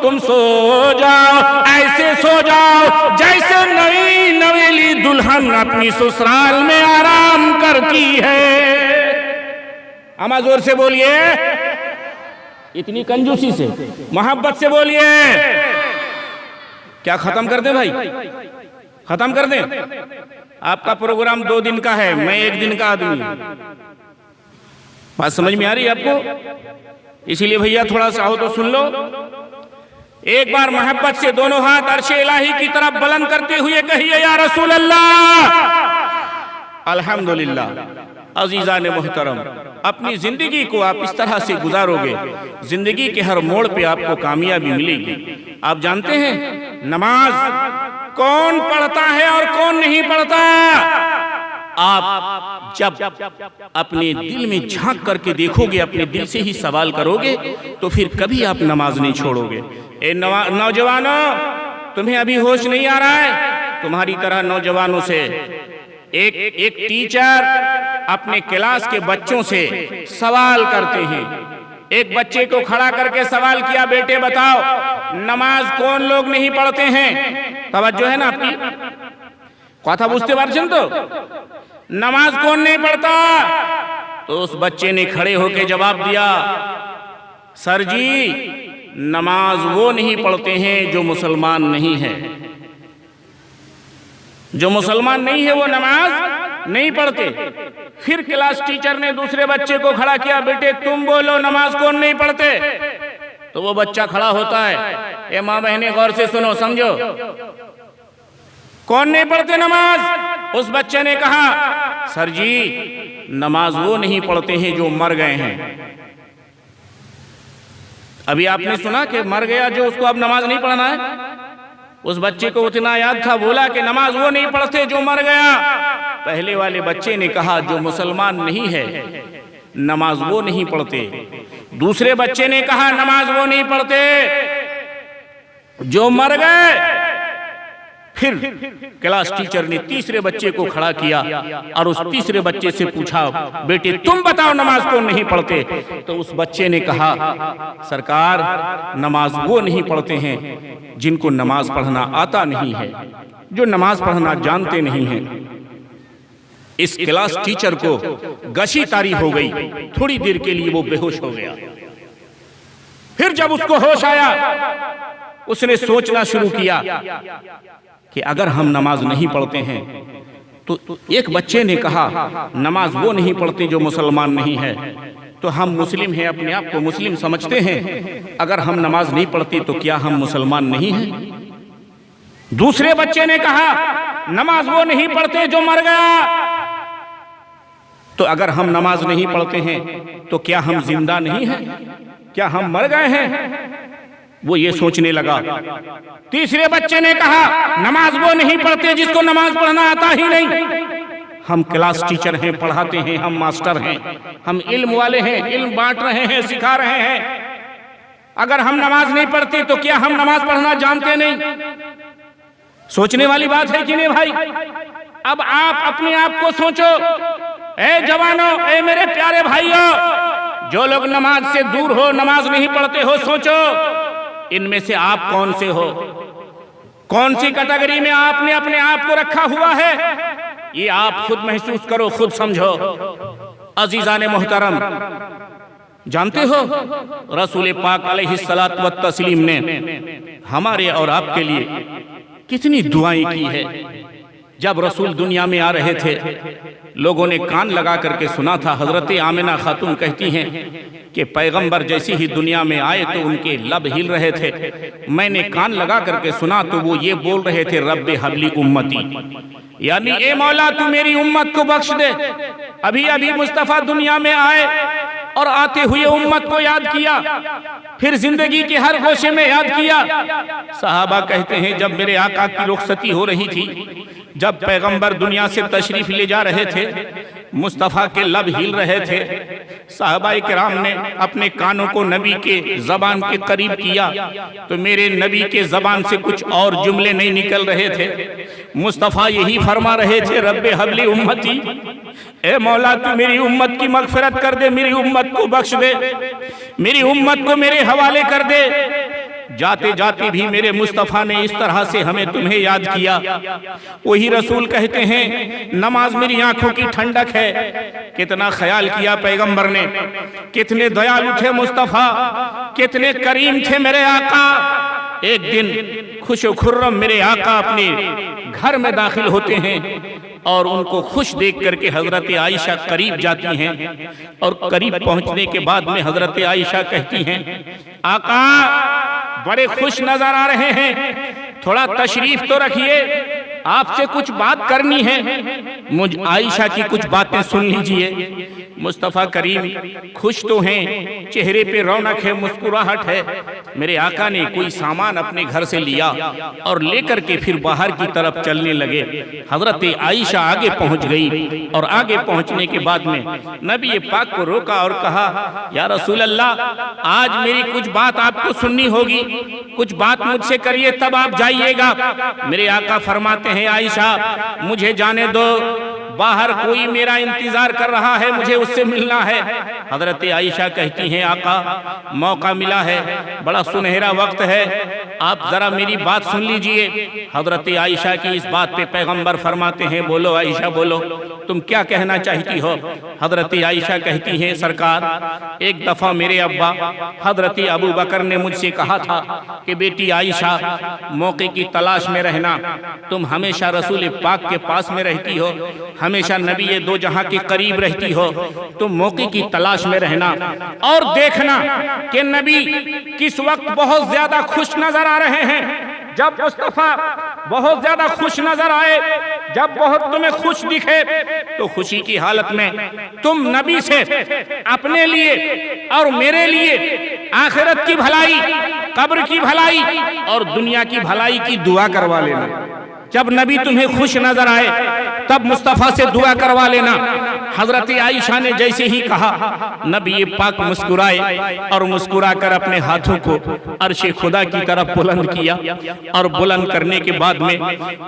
तुम सो जाओ, ऐसे सो जाओ जैसे नई नवेली दुल्हन अपनी ससुराल में आराम करती है। अमा जोर से बोलिए, इतनी कंजूसी से, मोहब्बत से बोलिए। क्या खत्म कर दें भाई, खत्म कर दें? आपका प्रोग्राम 2 दिन का है, मैं 1 दिन का आदमी। बात समझ में आ रही है आपको? इसीलिए भैया थोड़ा सा हो तो सुन लो। एक बार मोहब्बत से दोनों हाथ अर्शे इलाही की तरफ बुलंद करते हुए कहिए, या रसूल अल्लाह। अल्हम्दुलिल्लाह। अजीज़ान मोहतरम, अपनी जिंदगी को आप इस तरह से गुजारोगे, जिंदगी के हर मोड़ पे आपको कामयाबी मिलेगी। आप जानते हैं नमाज कौन पढ़ता है और कौन नहीं पढ़ता? आप जब अपने दिल में झांक करके देखोगे, अपने दिल से ही सवाल करोगे, तो फिर कभी आप नमाज नहीं छोड़ोगे। ए नौजवानों, तुम्हें अभी होश नहीं आ रहा है? तुम्हारी तरह नौजवानों से एक टीचर अपने क्लास के बच्चों से सवाल करते हैं। एक बच्चे को खड़ा करके सवाल किया, बेटे बताओ नमाज कौन लोग नहीं पढ़ते हैं? तवज्जो है ना आपकी? कथा बुझते पारछेन तो? नमाज कौन नहीं पढ़ता? तो उस बच्चे ने खड़े होकर जवाब दिया, सर जी नमाज वो नहीं पढ़ते हैं जो मुसलमान नहीं है। जो मुसलमान नहीं है वो नमाज नहीं पढ़ते। फिर क्लास टीचर ने दूसरे बच्चे को खड़ा किया, बेटे तुम बोलो नमाज कौन नहीं पढ़ते? तो वो बच्चा खड़ा होता है। ए माँ बहने गौर से सुनो, समझो, कौन नहीं पढ़ते नमाज? उस बच्चे ने कहा, सर जी नमाज वो नहीं पढ़ते हैं जो मर गए हैं। अभी आपने सुना कि मर गया जो, उसको अब नमाज नहीं पढ़ना है। उस बच्चे को उतना याद था, बोला कि नमाज वो नहीं पढ़ते जो मर गया। पहले वाले बच्चे ने कहा जो मुसलमान नहीं है नमाज वो नहीं पढ़ते। दूसरे बच्चे ने कहा नमाज वो नहीं पढ़ते जो मर गए। फिर क्लास टीचर ने तीसरे बच्चे को खड़ा किया और उस तीसरे बच्चे से पूछा, बेटे तुम बताओ नमाज कौन नहीं पढ़ते? तो उस बच्चे ने कहा, सरकार नमाज वो नहीं पढ़ते हैं जिनको नमाज पढ़ना आता नहीं है, जो नमाज पढ़ना जानते नहीं हैं। इस क्लास टीचर को गशी तारी हो गई, थोड़ी देर के लिए वो बेहोश हो गया। फिर जब उसको होश आया, उसने सोचना शुरू किया कि अगर हम नमाज नहीं पढ़ते हैं, तो एक बच्चे ने कहा नमाज वो नहीं पढ़ते जो मुसलमान नहीं है, तो हम मुस्लिम हैं, अपने आप को मुस्लिम समझते हैं, अगर हम नमाज नहीं पढ़ते तो क्या हम मुसलमान नहीं हैं? दूसरे बच्चे ने कहा नमाज वो नहीं पढ़ते जो मर गया, तो अगर हम नमाज नहीं पढ़ते हैं तो क्या हम जिंदा नहीं हैं? क्या हम मर गए हैं? वो ये सोचने लगा। तीसरे बच्चे ने कहा नमाज वो नहीं पढ़ते जिसको नमाज पढ़ना आता ही नहीं। हम क्लास टीचर हैं, पढ़ाते हैं, हम मास्टर हैं, हम इल्म वाले हैं, इल्म बांट रहे हैं, सिखा रहे हैं, अगर हम नमाज नहीं पढ़ते तो क्या हम नमाज पढ़ना जानते नहीं? सोचने वाली बात है कि नहीं भाई? अब आप अपने आप को सोचो, ए जवानों, ए मेरे प्यारे भाइयों, जो लोग नमाज से दूर हो, नमाज नहीं पढ़ते हो, सोचो इनमें से आप कौन से हो? कौन सी कैटेगरी में आपने अपने आप को रखा हुआ है, ये आप खुद महसूस करो, खुद समझो। अजीजान मोहतरम, जानते हो रसूल पाक अलैहिस्सलात व तस्लीम ने हमारे और आपके लिए कितनी दुआएं की है। जब रसूल दुनिया में आ रहे थे, लोगों ने कान लगा करके सुना था। हजरत आमिना खातून कहती हैं कि पैगंबर जैसे ही दुनिया में आए तो उनके लब हिल रहे थे। मैंने कान लगा करके सुना तो वो ये बोल रहे थे, रब्बे हबली उम्मती, यानी ए मौला तू मेरी उम्मत को बख्श दे। अभी अभी मुस्तफ़ा दुनिया में आए और आते हुए उम्मत को याद किया, फिर जिंदगी के हर गोशे में याद किया। सहाबा कहते हैं जब मेरे आका की रुखसती हो रही थी, जब पैगंबर दुनिया से तशरीफ ले जा रहे थे, मुस्तफ़ा के लब हिल रहे थे। साहबा किराम ने अपने कानों को नबी के ज़बान के करीब किया तो मेरे नबी के ज़बान से कुछ और जुमले नहीं निकल रहे थे। मुस्तफ़ा यही फरमा रहे थे, रब्बे हबली उम्मती, ए मौला तू मेरी उम्मत की मगफिरत कर दे, मेरी उम्मत को बख्श दे, मेरी उम्मत को मेरे हवाले कर दे। जाते जाते भी मेरे मुस्तफ़ा ने इस तरह से हमें तुम्हें याद किया। वही रसूल कहते हैं नमाज मेरी आंखों की ठंडक है। कितना ख्याल किया पैगंबर ने, कितने दयालु थे मुस्तफ़ा, कितने करीम थे मेरे आका। एक दिन खुश खुर्रम मेरे आका अपने घर में दाखिल होते हैं और उनको खुश देख करके हजरत आयशा करीब जाती हैं और करीब पहुंचने के बाद में हजरत आयशा कहती हैं, आका बड़े खुश नजर आ रहे हैं, थोड़ा तशरीफ तो रखिए, आपसे कुछ बात करनी है। मुझ आयशा की कुछ बातें सुन लीजिए। मुस्तफ़ा करीम खुश तो हैं, चेहरे पे रौनक है, मुस्कुराहट है। मेरे आका ने कोई सामान अपने घर से लिया और लेकर के फिर बाहर की तरफ चलने लगे। हजरत आयशा आगे पहुंच गई और आगे पहुंचने के बाद में नबी पाक को रोका और कहा, या रसूल अल्लाह, आज मेरी कुछ बात आपको सुननी होगी, कुछ बात मुझसे करिए तब आप जाइएगा। मेरे आका फरमाते हैं, आयशा मुझे जाने दो, बाहर कोई मेरा इंतजार कर रहा है, मुझे उससे मिलना है। हजरत आयशा कहती हैं, आका मौका मिला है, बड़ा सुनहरा वक्त है, आप जरा मेरी बात सुन लीजिए। हजरत आयशा की इस बात पे पैगंबर फरमाते हैं, बोलो आयशा बोलो, तुम क्या कहना चाहती हो। हजरत आयशा कहती हैं, सरकार एक दफा मेरे अब्बा हजरत अबू बकर ने मुझसे कहा था कि बेटी आयशा मौके की तलाश में रहना, तुम हमेशा रसूल पाक के पास में रहती हो, हमेशा नबी ये दो जहां के करीब रहती हो, तुम मौके की तलाश में रहना और देखना कि नबी किस वक्त बहुत ज्यादा खुश नजर आ रहे हैं। जब मुस्तफ़ा बहुत ज्यादा खुश नजर आए, जब बहुत तुम्हें खुश दिखे, तो खुशी की हालत में तुम नबी से अपने लिए और मेरे लिए आखिरत की भलाई, कब्र की भलाई और दुनिया की भलाई की दुआ करवा लेना। जब नबी तुम्हें खुश नजर आए तब मुस्तफ़ा से दुआ करवा लेना। हजरत आयशा ने जैसे ही कहा, नबी पाक मुस्कुराए और मुस्कुरा कर अपने हाथों को अर्श खुदा की तरफ बुलंद किया और बुलंद करने के बाद में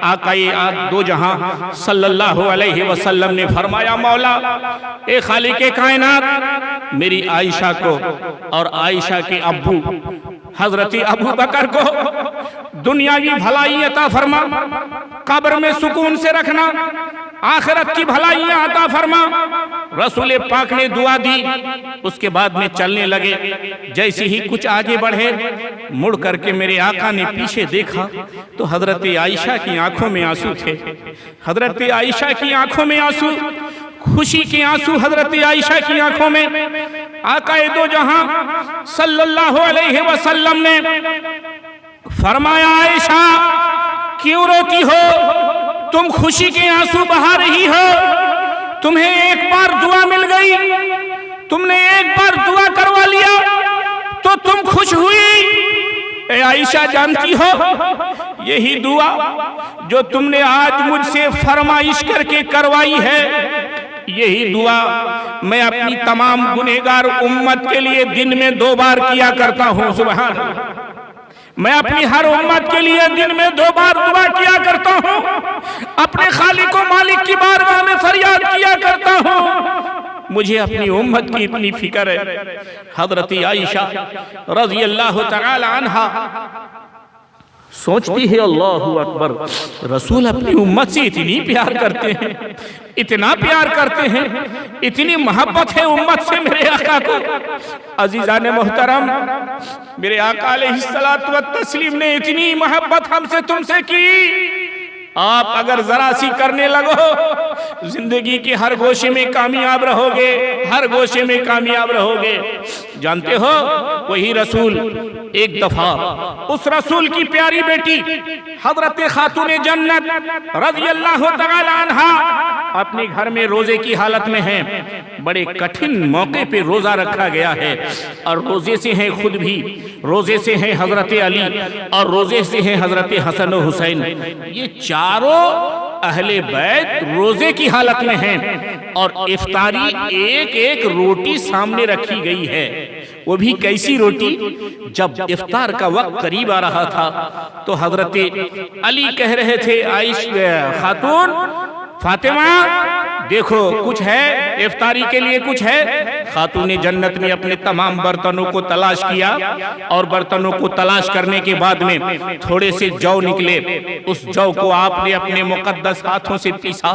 आकाए दो जहां सल्लल्लाहु अलैहि वसल्लम ने फरमाया, मौला ए खालिके कायनात, मेरी आयशा को और आयशा के अब्बू हजरत अबू बकर को दुनियावी भलाई अता फरमा, कब्र में सुकून से रखना, आखिरत की भलाइयां अता फरमा। रसूल पाक ने दुआ दी, उसके बाद में चलने लगे। जैसे ही कुछ आगे बढ़े, मुड़ करके मेरे आका ने पीछे देखा तो हजरत आयशा की आंखों में आंसू थे। हजरत आयशा की आंखों में आंसू, खुशी के आंसू हजरत आयशा की आंखों में। आकाए दो जहां सल्लल्लाहु अलैहि वसल्लम ने फरमाया, आयशा क्यों रोती हो, तुम खुशी के आंसू बहा रही हो, तुम्हें एक बार दुआ मिल गई, तुमने एक बार दुआ करवा लिया तो तुम खुश हुई। ए आयशा जानती हो, यही दुआ जो तुमने आज मुझसे फरमाइश करके करवाई है, यही दुआ मैं अपनी तमाम गुनहगार उम्मत के लिए दिन में 2 बार किया करता हूँ। सुभान, मैं अपनी हर उम्मत के लिए दिन में 2 बार दुआ किया करता हूँ, अपने खालिक व मालिक की बारगाह में फरियाद किया करता हूँ। मुझे अपनी उम्मत की इतनी फिक्र है। हजरत आयशा रज़ी अल्लाह तआला अन्हा सोचती है अल्लाहु अकबर, रसूल अपनी उम्मत से इतनी प्यार करते हैं, इतना प्यार करते हैं, इतनी मोहब्बत है उम्मत से मेरे आका को। अजीजान मोहतरम, मेरे आका अलैहिस्सलातु व तस्लीम ने इतनी मोहब्बत हमसे तुमसे की, आप अगर जरा सी करने लगो जिंदगी की हर गोशे में कामयाब रहोगे, हर गोशे में कामयाब रहोगे। जानते हो वही रसूल एक दफा उस रसूल की प्यारी बेटी हजरत खातून जन्नत रज़ियल्लाहु तआला अन्हा अपने घर में रोजे की हालत में हैं। बड़े कठिन मौके पे रोजा रखा गया है और रोजे से हैं खुद भी, रोजे से हैं हजरत अली और रोजे से हैं हजरत हसन और हुसैन। ये चारों अहले बैत रोजे की हालत में हैं और इफ्तारी एक एक रोटी सामने रखी गई है। वो भी कैसी रोटी? जब इफ्तार का वक्त करीब आ रहा था तो हजरत अली कह रहे थे खातून फातिमा देखो कुछ है, इफ्तारी के लिए कुछ है। खातून जन्नत ने अपने तमाम बर्तनों को तलाश किया और बर्तनों को तलाश करने के बाद में थोड़े से जौ निकले। उस जौ को आपने अपने मुकद्दस हाथों से पीसा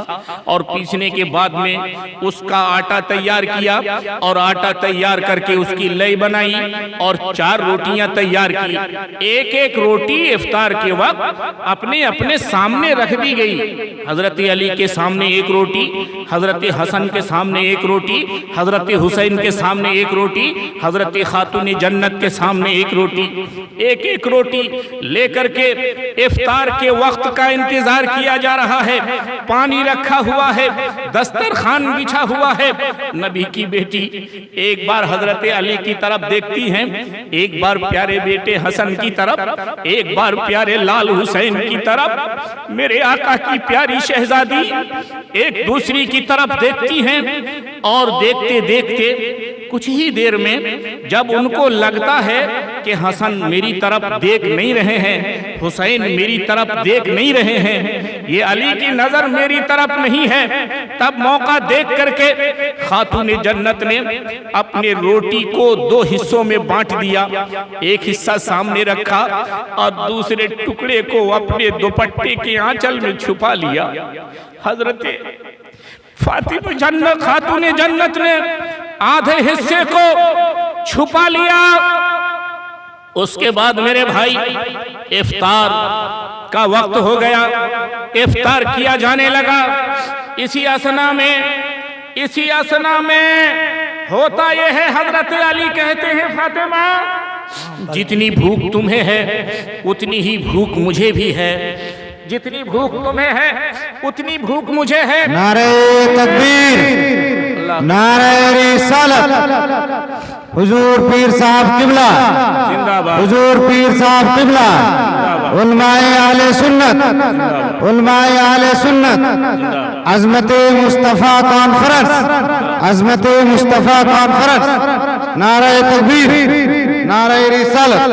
और पीसने के बाद में उसका आटा तैयार किया और आटा तैयार करके उसकी लय बनाई और 4 रोटियां तैयार की। एक एक रोटी इफ्तार के वक्त अपने अपने सामने रख दी गई। हजरत अली के सामने एक रोटी, हजरत हसन के सामने एक रोटी, हजरत हुसैन के सामने एक रोटी, हजरत खातून जन्नत के सामने एक रोटी। एक एक रोटी लेकर के इफ्तार के वक्त का इंतजार किया जा रहा है। पानी रखा हुआ है, दस्तरखान बिछा हुआ है। नबी की बेटी एक बार हजरत अली की तरफ देखती हैं, एक बार प्यारे बेटे हसन की तरफ, एक बार प्यारे लाल हुसैन की तरफ। मेरे आका की प्यारी शहजादी एक दूसरी की तरफ देखती हैं और देखते देखते कुछ ही देर में जब उनको लगता है कि हसन मेरी तरफ देख नहीं रहे हैं, हुसैन मेरी तरफ देख नहीं रहे हैं, ये अली की नजर मेरी तरफ नहीं है, तब मौका देख करके खातून जन्नत ने अपने रोटी को 2 हिस्सों में बांट दिया। एक हिस्सा सामने रखा और दूसरे टुकड़े को अपने दुपट्टे के आंचल में छुपा लिया। हजरत फातिमा जन्नत खातून जन्नत ने आधे हिस्से को छुपा लिया। उसके बाद मेरे भाई इफ्तार का वक्त हो गया, इफ्तार किया जाने लगा। इसी असना में होता यह है, हजरत अली कहते हैं फातिमा जितनी भूख तुम्हें है उतनी ही भूख मुझे भी है, जितनी भूख तुम्हें है उतनी भूख मुझे है। नारे तकबीर, नारे रिसालत, हुजूर पीर साहब किबला जिंदाबाद, हुजूर पीर साहब किबला, उलमाए आले सुन्नत, उलमाए आले सुन्नत, अजमत मुस्तफा कॉन्फ्रेंस, अजमत मुस्तफा कॉन्फ्रेंस। नारे तकबीर, नारे रिसालत।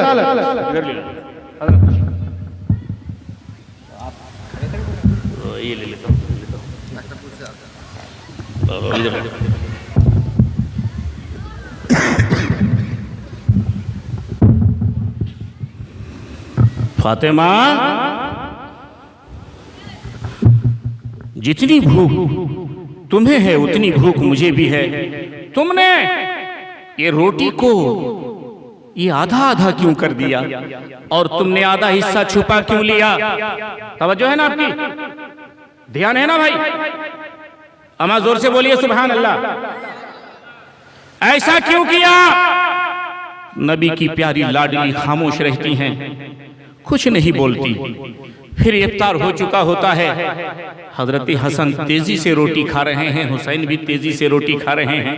ये ले लेता हूँ। फातिमा जितनी भूख तुम्हें है उतनी भूख मुझे भी है। तुमने ये रोटी को ये आधा आधा क्यों कर दिया और तुमने आधा हिस्सा छुपा क्यों लिया? तवज्जो है ना आपकी? ध्यान है ना भाई? अमा जोर से बोलिए सुभान अल्लाह। ऐसा क्यों किया? नबी की प्यारी लाडली खामोश रहती हैं, कुछ नहीं बोलती। फिर इफ्तार हो चुका होता है। हजरत हसन तेजी से रोटी खा रहे हैं, हुसैन भी तेजी से रोटी खा रहे हैं,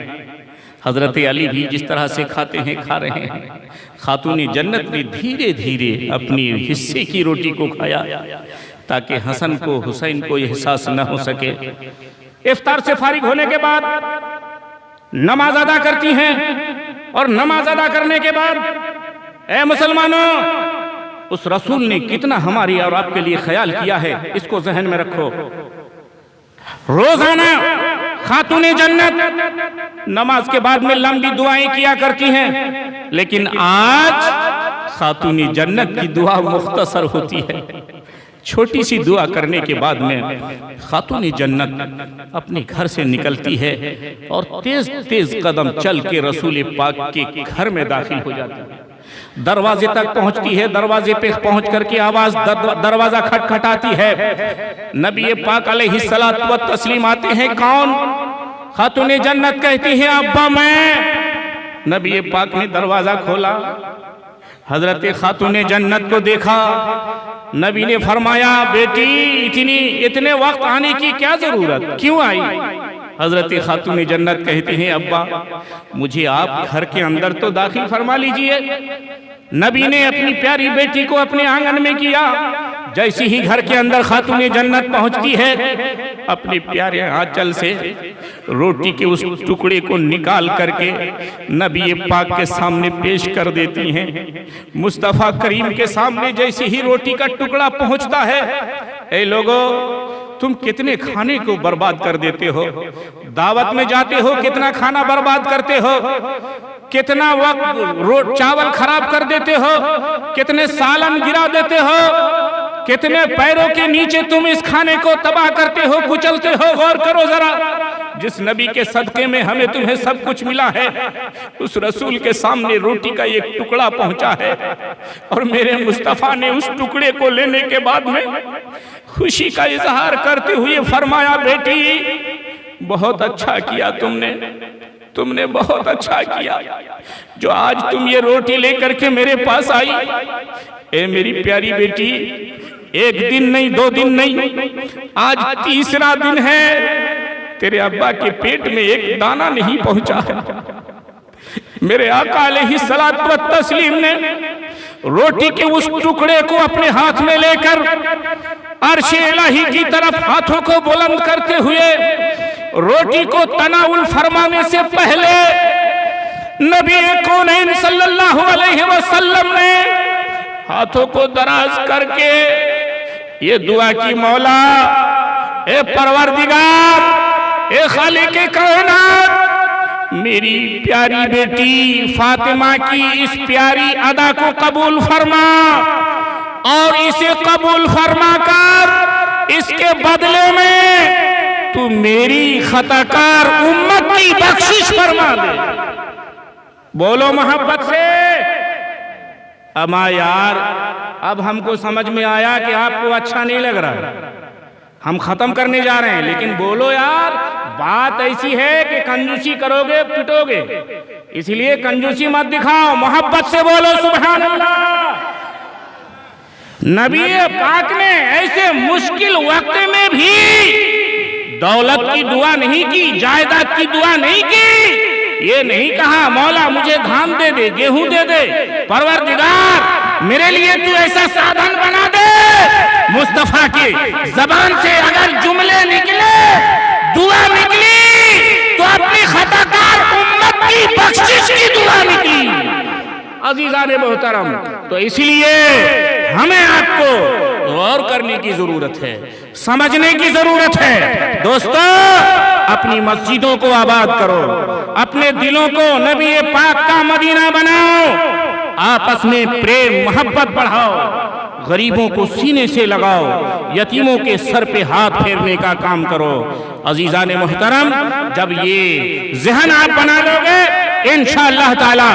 हजरत अली भी जिस तरह से खाते हैं खा रहे हैं। खातून जन्नत ने धीरे धीरे अपनी हिस्से की रोटी को खाया ताकि हसन को हुसैन को एहसास न हो सके। इफ्तार से फारिग होने के बाद नमाज अदा करती हैं और नमाज अदा करने के बाद ए मुसलमानों, उस रसूल ने कितना हमारी और आपके लिए ख्याल किया है, इसको जहन में रखो। रोजाना खातून जन्नत नमाज के बाद में लंबी दुआएं किया करती हैं, लेकिन आज खातून जन्नत की दुआ मुख्तसर होती है। छोटी सी दुआ करने के बाद में खातून जन्नत अपने घर से निकलती है और तेज तेज कदम चल के रसूल पाक के घर में दाखिल हो जाती है। दरवाजे तक पहुंचती है, दरवाजे पे पहुंच करके आवाज दरवाजा खटखटाती है। नबी पाक अलैहिस्सलातु व तस्लीम आते हैं। कौन? खातून जन्नत कहती है अब्बा मैं। नबी पाक ने दरवाजा खोला, हजरत खातून जन्नत को देखा। नबी ने फरमाया बेटी इतने वक्त आने की क्या जरूरत, क्यों आई? हजरत खातून जन्नत कहते हैं अब्बा मुझे आप घर के अंदर तो दाखिल फरमा लीजिए। नबी ने अपनी प्यारी बेटी को अपने आंगन में किया। जैसे ही घर के अंदर खातून जन्नत पहुंचती है, अपने प्यारे आंचल से रोटी के उस टुकड़े को निकाल करके नबी पाक के सामने पेश कर देती हैं। मुस्तफ़ा करीम के सामने जैसे ही रोटी का टुकड़ा पहुंचता है, ए लोगों तुम कितने खाने को बर्बाद कर देते हो, दावत में जाते हो कितना खाना बर्बाद करते हो, कितना वक्त चावल खराब कर देते हो, कितने सालन गिरा देते हो, कितने पैरों के नीचे तुम इस खाने को तबाह करते हो, कुचलते हो। गौर करो जरा, जिस नबी के सदके में हमें तुम्हें सब कुछ मिला है, उस रसूल के सामने रोटी का एक टुकड़ा पहुंचा है और मेरे मुस्तफ़ा ने उस टुकड़े को लेने के बाद में खुशी का इजहार करते हुए फरमाया बेटी बहुत अच्छा किया तुमने बहुत अच्छा किया जो आज तुम ये रोटी लेकर के मेरे पास आई। ए मेरी प्यारी बेटी, एक दिन नहीं, 2 दिन नहीं, आज तीसरा दिन है तेरे अब्बा के पेट में एक दाना नहीं पहुंचा है। मेरे आका अलैहिस्सलातु व तस्लीम ने रोटी के उस टुकड़े को अपने हाथ में लेकर अर्श इलाही की तरफ हाथों को बुलंद करते हुए रोटी को तनाउल फरमाने से पहले नबी कौनैन सल्लल्लाहु अलैहि वसल्लम ने हाथों को दराज करके ये दुआ की मौला, ए परवरदिगार, ए खालिक कायनात, मेरी प्यारी बेटी फातिमा की इस प्यारी अदा को कबूल फरमा और इसे कबूल फरमा कर इसके बदले में तू मेरी खताकार उम्मत की बख्शिश फरमा दे। बोलो मोहब्बत से। अमा यार, अब हमको समझ में आया कि आपको अच्छा नहीं लग रहा, हम खत्म करने जा रहे हैं, लेकिन बोलो यार, बात ऐसी है कि कंजूसी करोगे पिटोगे, इसलिए कंजूसी मत दिखाओ, मोहब्बत से बोलो सुभान अल्लाह। नबी पाक ने ऐसे मुश्किल वक्त में भी दौलत की दुआ नहीं की, जायदाद की दुआ नहीं की। ये नहीं कहा मौला मुझे धान दे दे, गेहूं दे दे, परवरदिगार मेरे लिए तू ऐसा साधन बना दे। मुस्तफा की जबान से अगर जुमले निकले, दुआ निकली, तो अपनी खताकार उम्मत की बख्शिश की दुआ निकली। अजीजान मोहतरम, तो इसलिए हमें आपको गौर करने की जरूरत है, समझने की जरूरत है। दोस्तों, अपनी मस्जिदों को आबाद करो, अपने दिलों को नबी पाक का मदीना बनाओ, आपस में प्रेम मोहब्बत बढ़ाओ, गरीबों को सीने से लगाओ, यतीमों के सर पे हाथ फेरने का काम करो। अजीजान मोहतरम, जब ये ज़हन आप बना लोगे, इंशाअल्लाह ताला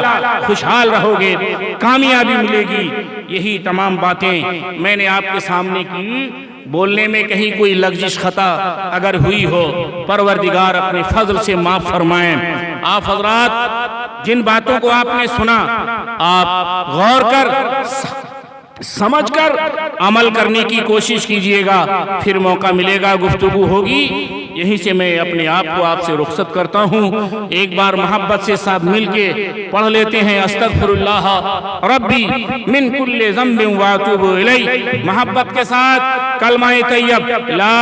खुशहाल रहोगे, कामयाबी मिलेगी। यही तमाम बातें मैंने आपके सामने की। बोलने में कहीं कोई लग़्ज़िश खता अगर हुई हो, परवरदिगार अपने फजल से माफ फरमाएं। आप हजरात जिन बातों को आपने सुना, आप गौर कर समझकर अमल करने की कोशिश कीजिएगा, फिर मौका मिलेगा, गुफ्तगू होगी। यहीं से मैं अपने आप को आपसे रुखसत करता हूँ। एक बार मोहब्बत से सब मिलके पढ़ लेते हैं अस्तगफिरुल्लाह रब्बी मिन कुल्ले ज़म्बिन व अतूबु इलैह। मोहब्बत के साथ कलमा तैयब ला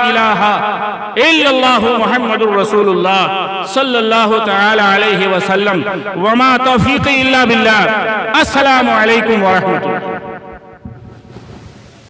इलाहा इल्लल्लाहु मुहम्मदुर रसूलुल्लाह सल्लल्लाहु तआला अलैहि वसल्लम व मा तौफीक़ी इल्ला बिल्लाह। अस्सलामु अलैकुम व रहमतुल्लाह।